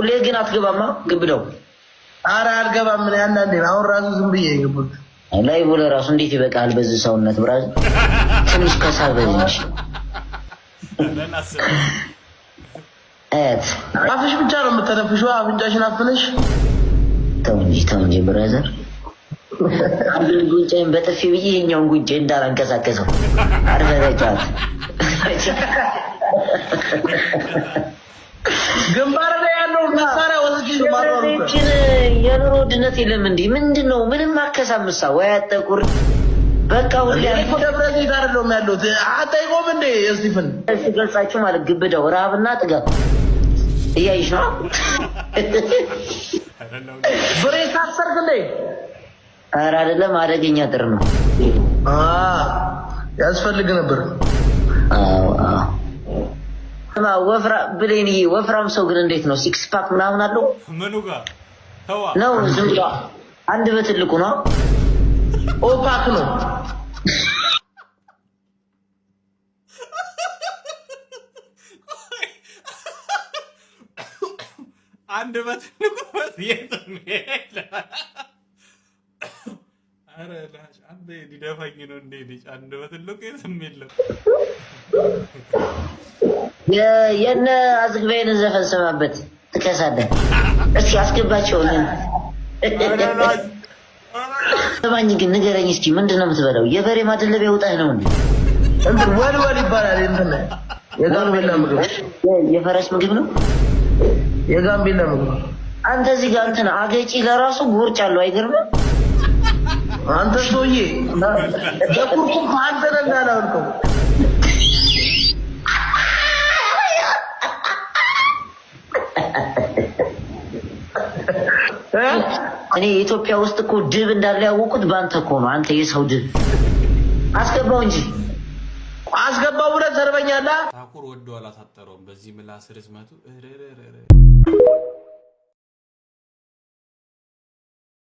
ሁሌ ግን አትገባማ ግብደው ኧረ አልገባም ምን አንዳንዴ አሁን ራሱ ዝም ብዬ ይገቡት ላይ ቦለ ራሱ እንዴት ይበቃል በዚህ ሰውነት ብራዝ ትንሽ ከሳበልሽ አፍሽ ብቻ ነው የምትተነፍሽው አፍንጫሽን አፍነሽ ተው እንጂ ብራዘር አንዱ ጉንጬን በጥፊ ብዬ የኛውን ጉንጬ እንዳላንቀሳቀሰው አርፈረጫት ግንባር ላይ ያለው መሳሪያ ወስጂ ማራሩ የኑሮ ድነት የለም እንዴ ምንድነው ምንም አከሳምሳ ወይ አጠቁር በቃ ሁሉ ያለው ደብረ ዘይት አይደለም ያለው አጣይቆም እንዴ እስቲፈን ሲገልጻችሁ ማለት ግብደው ረሃብና ጥጋብ እያይሽ ነው ብሬስ አሰርክ እንዴ ኧረ አይደለም አደገኛ ጥር ነው ያስፈልግ ነበር ወፍራ ብሌኒ ወፍራም ሰው ግን እንዴት ነው ሲክስ ፓክ ምናምን አለው ምኑ ጋር ተዋ ነው ዝም ብሎ አንድ በትልቁ ነው ኦፓክ ነው አንድ በትልቁ የትም አረ ላሽ አንዴ ሊደፋኝ ነው እንዴ ልጅ አንድ በትልቁ የትም የለም የነ አዝግበይን ዘፈን ሰማበት ተከሳደ እስኪ አስገባቸው ሰማኝ ግን ንገረኝ እስኪ ምንድነው የምትበላው የበሬ ማደለቢያ ውጣህ ነው እንዴ ወልወል ይባላል እንዴ የጋምቤላ ምግብ የፈረስ ምግብ ነው የጋምቤላ ምግብ አንተ እዚህ ጋር እንትን አገጪ ለራሱ ጉርጭ አለው አይገርምም አንተ ሰውዬ ለኩርኩም አንተ ነህ ያላልከው እኔ ኢትዮጵያ ውስጥ እኮ ድብ እንዳለ ያወቁት ባንተ እኮ ነው አንተ የሰው ድብ አስገባው እንጂ አስገባው ብለህ ተርበኛለህ ታኩር ወዶ አላሳጠረውም በዚህ ምላስ ርዝመቱ